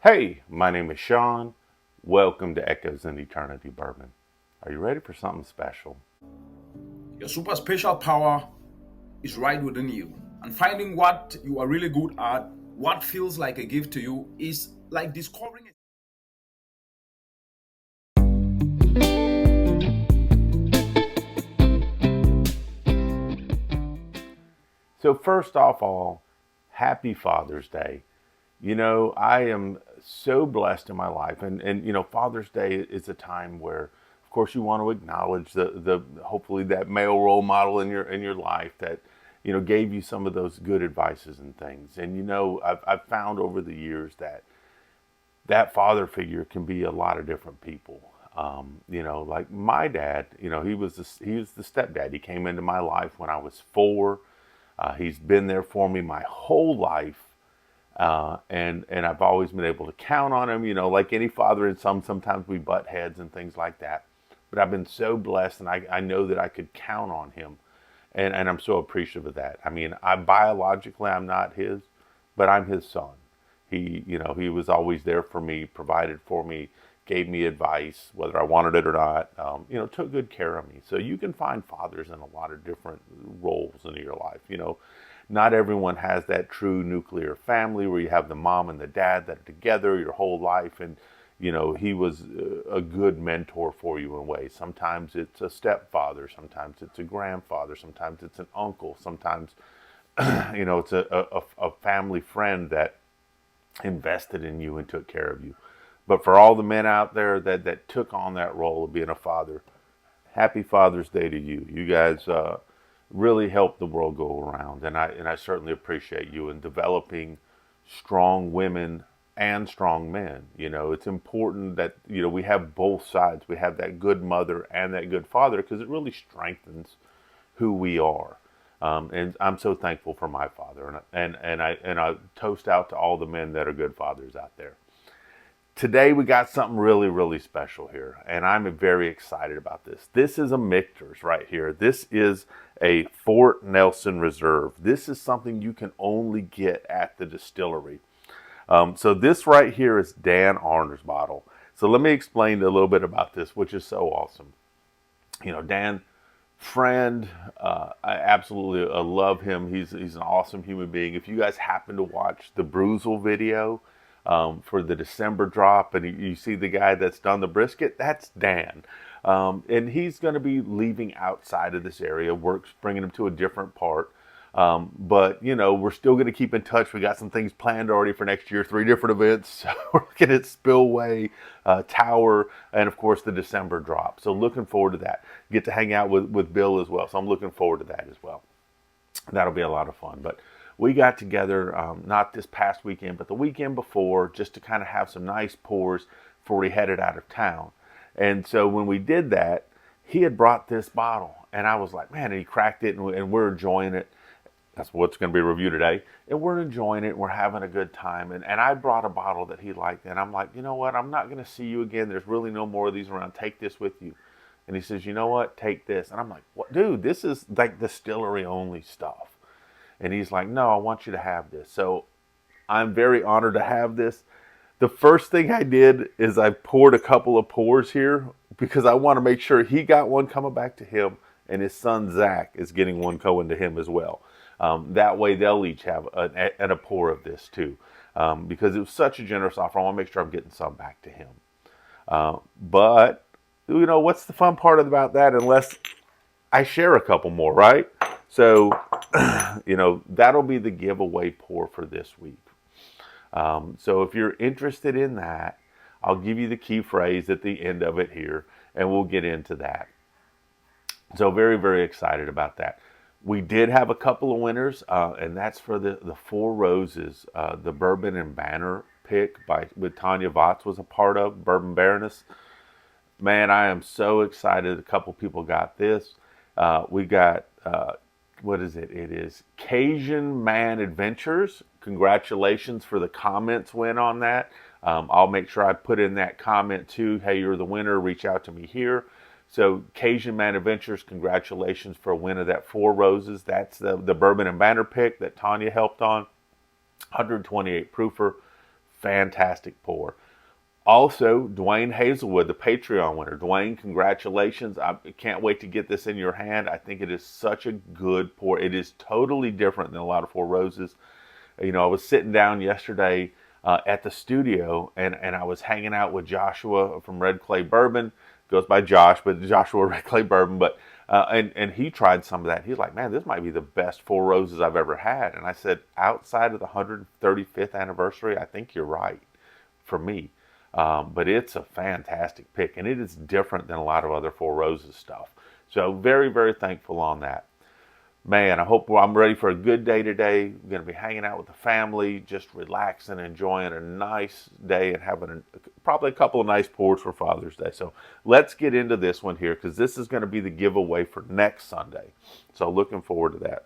Hey, my name is Sean. Welcome to Echoes in Eternity Bourbon. Are you ready for something special? Your super special power is right within you. And finding what you are really good at, what feels like a gift to you, is like discovering it. So, first off, all, happy Father's Day. I am so blessed in my life, and Father's Day is a time where, of course, you want to acknowledge the hopefully that male role model in your life that gave you some of those good advices and things. And I've found over the years that father figure can be a lot of different people. Like my dad, he was the stepdad. He came into my life when I was 4. He's been there for me my whole life, and I've always been able to count on him. Like any father, and sometimes we butt heads and things like that. But I've been so blessed, and I know that I could count on him, and I'm so appreciative of that. I mean, I biologically I'm not his, but I'm his son. He was always there for me, provided for me, gave me advice, whether I wanted it or not. Took good care of me. So you can find fathers in a lot of different roles in your life. Not everyone has that true nuclear family where you have the mom and the dad that are together your whole life, and he was a good mentor for you in ways. Sometimes it's a stepfather, sometimes it's a grandfather, sometimes it's an uncle, sometimes it's a family friend that invested in you and took care of you. But for all the men out there that took on that role of being a father, happy Father's Day to you. You guys really helped the world go around, and I certainly appreciate you in developing strong women and strong men. It's important that we have both sides. We have that good mother and that good father because it really strengthens who we are. And I'm so thankful for my father, and I toast out to all the men that are good fathers out there. Today we got something really, really special here, and I'm very excited about this. This is a Michter's right here. This is a Fort Nelson Reserve. This is something you can only get at the distillery. So this right here is Dan Arner's bottle. So let me explain a little bit about this, which is so awesome. Dan, friend, I absolutely love him. He's an awesome human being. If you guys happen to watch the Bruzel video for the December drop, and you see the guy that's done the brisket, that's Dan. And he's going to be leaving outside of this area. Work's bringing him to a different part. But we're still going to keep in touch. We got some things planned already for next year, 3 different events. We're looking at Spillway, Tower, and of course the December drop. So looking forward to that. Get to hang out with Bill as well. So I'm looking forward to that as well. That'll be a lot of fun. But we got together, not this past weekend, but the weekend before, just to kind of have some nice pours before we headed out of town. And so when we did that, he had brought this bottle, and I was like, man, and he cracked it, and we're enjoying it. That's what's going to be reviewed today. And we're enjoying it. And we're having a good time. And I brought a bottle that he liked. And I'm like, you know what? I'm not going to see you again. There's really no more of these around. Take this with you. And he says, you know what? Take this. And I'm like, what? Dude, this is like distillery only stuff. And he's like, no, I want you to have this. So I'm very honored to have this. The first thing I did is I poured a couple of pours here because I want to make sure he got one coming back to him, and his son Zach is getting one going to him as well. That way they'll each have a pour of this too, because it was such a generous offer. I want to make sure I'm getting some back to him. But what's the fun part about that unless I share a couple more, right? So that'll be the giveaway pour for this week. So if you're interested in that, I'll give you the key phrase at the end of it here, and we'll get into that. So very, very excited about that. We did have a couple of winners, and that's for the Four Roses, the Bourbon and Banner pick with Tanya Votz was a part of, Bourbon Baroness. Man, I am so excited. A couple people got this. We got, what is it? It is Cajun Man Adventures. Congratulations for the comments win on that. I'll make sure I put in that comment too. Hey, you're the winner. Reach out to me here. So Cajun Man Adventures, congratulations for a win of that Four Roses. That's the Bourbon and Banner pick that Tanya helped on. 128 proofer, Fantastic pour. Also, Dwayne Hazelwood, the Patreon winner. Dwayne, congratulations. I can't wait to get this in your hand. I think it is such a good pour. It is totally different than a lot of Four Roses. You know, I was sitting down yesterday at the studio, and I was hanging out with Joshua from Red Clay Bourbon. Goes by Josh, but Joshua Red Clay Bourbon. But and he tried some of that. He's like, man, this might be the best Four Roses I've ever had. And I said, outside of the 135th anniversary, I think you're right for me. But it's a fantastic pick, and it is different than a lot of other Four Roses stuff. So very, very thankful on that. Man, I hope I'm ready for a good day today. I'm going to be hanging out with the family, just relaxing, enjoying a nice day, and having probably a couple of nice pours for Father's Day. So let's get into this one here, because this is going to be the giveaway for next Sunday. So looking forward to that.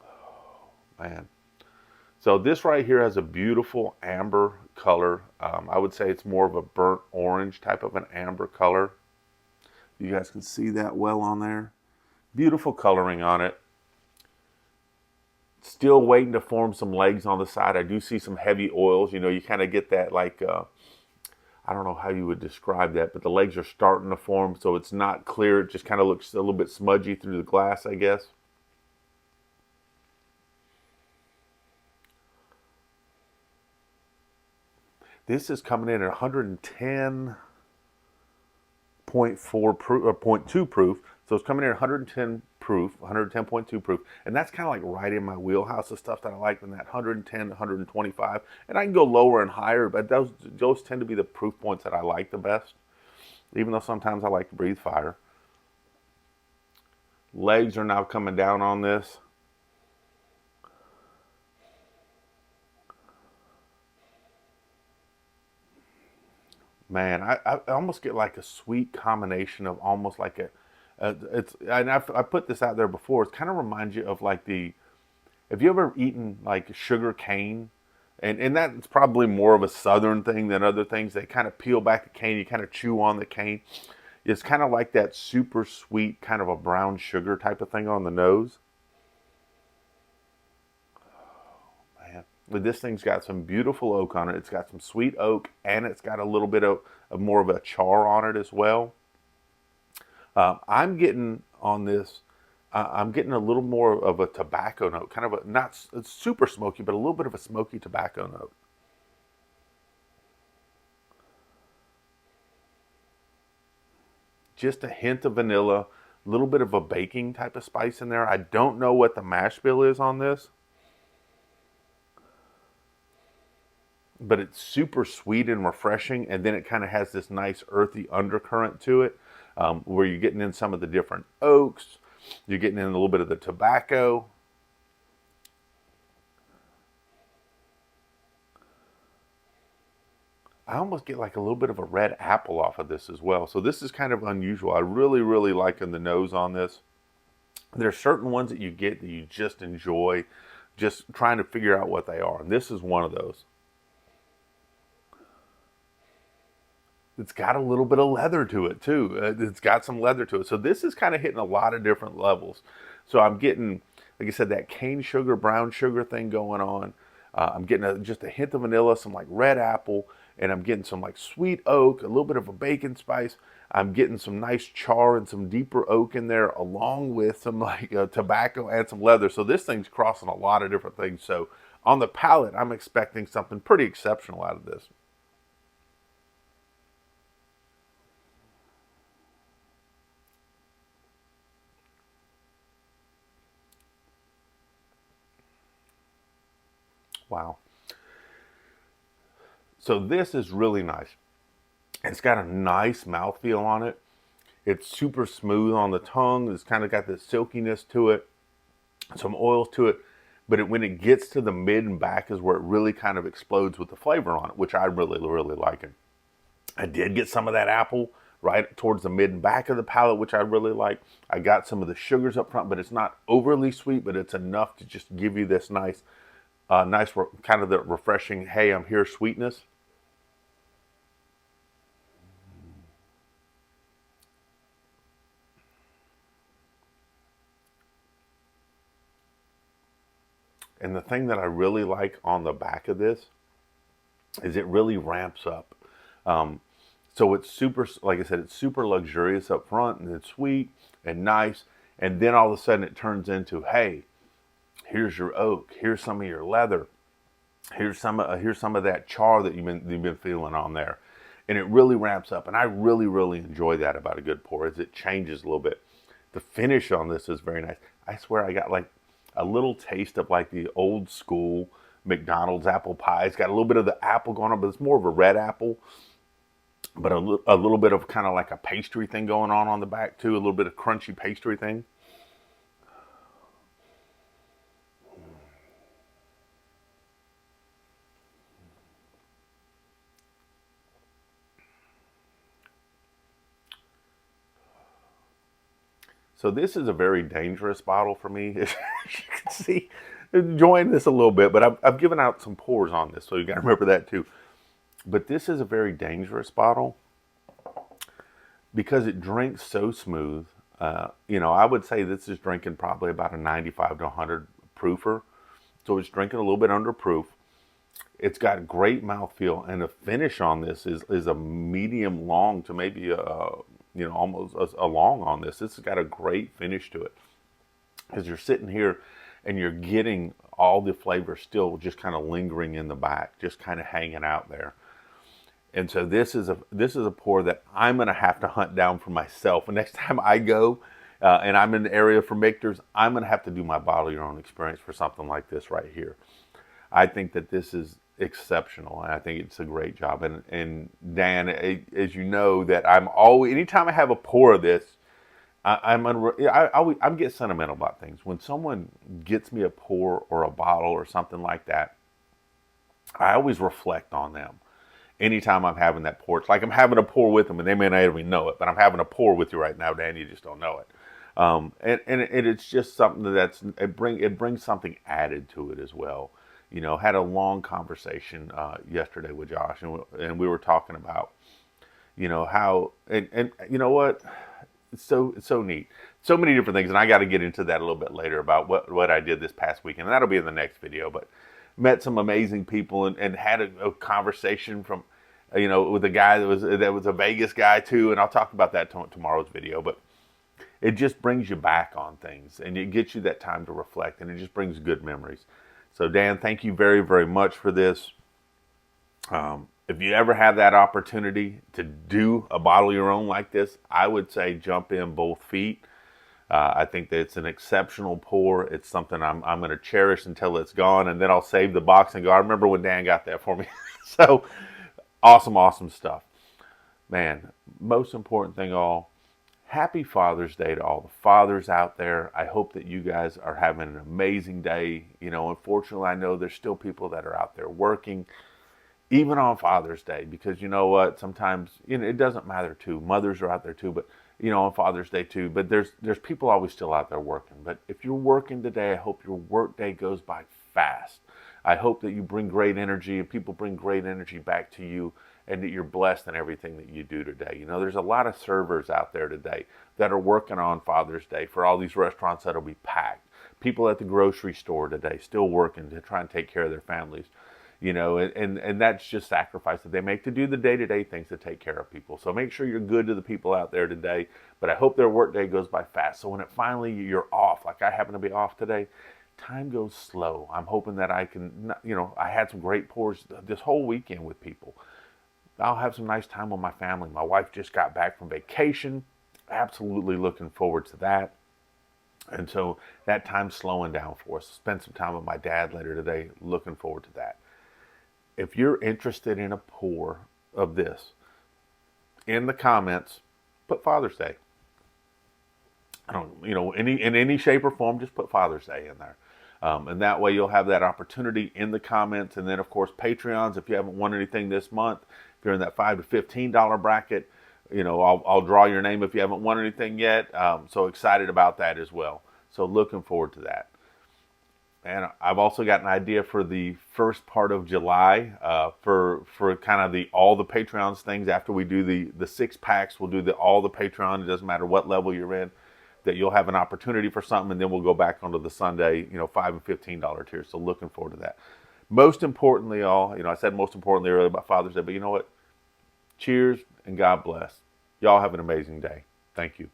Oh, man. So this right here has a beautiful amber color. I would say it's more of a burnt orange type of an amber color. You guys can see that well on there. Beautiful coloring on it. Still waiting to form some legs on the side. I do see some heavy oils. You know, you kind of get that like, I don't know how you would describe that, but the legs are starting to form, so it's not clear. It just kind of looks a little bit smudgy through the glass, I guess. This is coming in at 110.4 proof, or 0.2 proof. So it's coming in at 110 proof, 110.2 proof. And that's kind of like right in my wheelhouse of stuff that I like, in that 110, 125. And I can go lower and higher, but those tend to be the proof points that I like the best. Even though sometimes I like to breathe fire. Legs are now coming down on this. Man, I almost get like a sweet combination of almost like and I put this out there before. It kind of reminds you of like have you ever eaten like sugar cane? And that's probably more of a southern thing than other things. They kind of peel back the cane, you kind of chew on the cane. It's kind of like that super sweet kind of a brown sugar type of thing on the nose. But this thing's got some beautiful oak on it. It's got some sweet oak, and it's got a little bit of more of a char on it as well. I'm getting on this, I'm getting a little more of a tobacco note, kind of a, not super smoky, but a little bit of a smoky tobacco note. Just a hint of vanilla, a little bit of a baking type of spice in there. I don't know what the mash bill is on this, but it's super sweet and refreshing, and then it kind of has this nice earthy undercurrent to it, where you're getting in some of the different oaks, you're getting in a little bit of the tobacco. I almost get like a little bit of a red apple off of this as well. So this is kind of unusual. I really, really liking the nose on this. There's certain ones that you get that you just enjoy, just trying to figure out what they are. And this is one of those. It's got a little bit of leather to it too. It's got some leather to it. So this is kind of hitting a lot of different levels. So I'm getting, like I said, that cane sugar, brown sugar thing going on. I'm getting just a hint of vanilla, some like red apple, and I'm getting some like sweet oak, a little bit of a bacon spice. I'm getting some nice char and some deeper oak in there, along with some like tobacco and some leather. So this thing's crossing a lot of different things. So on the palate, I'm expecting something pretty exceptional out of this. Wow. So this is really nice. It's got a nice mouthfeel on it. It's super smooth on the tongue. It's kind of got this silkiness to it, some oils to it. But when it gets to the mid and back is where it really kind of explodes with the flavor on it, which I really, really like it. I did get some of that apple right towards the mid and back of the palate, which I really like. I got some of the sugars up front, but it's not overly sweet, but it's enough to just give you this nice kind of the refreshing, hey, I'm here sweetness. And the thing that I really like on the back of this is it really ramps up. So it's super, like I said, it's super luxurious up front, and it's sweet and nice. And then all of a sudden it turns into, hey, here's your oak, here's some of your leather, here's some of that char that you've been feeling on there, and it really ramps up. And I really enjoy that about a good pour, is it changes a little bit. The finish on this is very nice. I swear I got like a little taste of like the old school McDonald's apple pie. It's got a little bit of the apple going on, but it's more of a red apple, but a little bit of kind of like a pastry thing going on the back too, a little bit of crunchy pastry thing. So this is a very dangerous bottle for me. As you can see, enjoying this a little bit, but I've given out some pours on this, so you got to remember that too. But this is a very dangerous bottle because it drinks so smooth. I would say this is drinking probably about a 95 to 100 proofer. So it's drinking a little bit under proof. It's got great mouthfeel, and the finish on this is a medium long to maybe almost a long on this. This has got a great finish to it. As you're sitting here and you're getting all the flavor still just kind of lingering in the back, just kind of hanging out there. And so this is a pour that I'm going to have to hunt down for myself. And next time I go and I'm in the area for Michters, I'm going to have to do my bottle your own experience for something like this right here. I think that this is exceptional, and I think it's a great job. And Dan, as you know, that I'm always, anytime I have a pour of this, I get sentimental about things. When someone gets me a pour or a bottle or something like that, I always reflect on them. Anytime I'm having that pour, it's like I'm having a pour with them, and they may not even know it, but I'm having a pour with you right now, Dan. You just don't know it. And it's just something it brings something added to it as well. Had a long conversation yesterday with Josh, and we were talking about, how, and you know what, it's so neat, so many different things, and I got to get into that a little bit later about what I did this past weekend, and that'll be in the next video. But met some amazing people, and had a conversation from, with a guy that was a Vegas guy too, and I'll talk about that tomorrow's video. But it just brings you back on things, and it gets you that time to reflect, and it just brings good memories. So Dan, thank you very, very much for this. If you ever have that opportunity to do a bottle of your own like this, I would say jump in both feet. I think that it's an exceptional pour. It's something I'm going to cherish until it's gone, and then I'll save the box and go, I remember when Dan got that for me. So awesome stuff. Man, most important thing all, happy Father's Day to all the fathers out there. I hope that you guys are having an amazing day. Unfortunately, I know there's still people that are out there working, even on Father's Day, because you know what? Sometimes, it doesn't matter too. Mothers are out there too, but, on Father's Day too. But there's people always still out there working. But if you're working today, I hope your work day goes by fast. I hope that you bring great energy, and people bring great energy back to you, and that you're blessed in everything that you do today. There's a lot of servers out there today that are working on Father's Day for all these restaurants that'll be packed. People at the grocery store today still working to try and take care of their families. And that's just sacrifice that they make to do the day-to-day things to take care of people. So make sure you're good to the people out there today. But I hope their work day goes by fast. So when it finally you're off, like I happen to be off today, time goes slow. I'm hoping that I can, I had some great pours this whole weekend with people. I'll have some nice time with my family. My wife just got back from vacation. Absolutely looking forward to that. And so that time's slowing down for us. Spend some time with my dad later today. Looking forward to that. If you're interested in a pour of this, in the comments, put Father's Day. I don't, in any shape or form, just put Father's Day in there. And that way you'll have that opportunity in the comments. And then, of course, Patreons, if you haven't won anything this month, if you're in that $5 to $15 bracket, I'll draw your name if you haven't won anything yet. So excited about that as well. So looking forward to that. And I've also got an idea for the first part of July for kind of all the Patreons things. After we do the 6 packs, we'll do all the Patreon. It doesn't matter what level you're in. that you'll have an opportunity for something, and then we'll go back onto the Sunday, $5 and $15 tiers. So looking forward to that. Most importantly, all, I said most importantly earlier about Father's Day, but you know what? Cheers and God bless. Y'all have an amazing day. Thank you.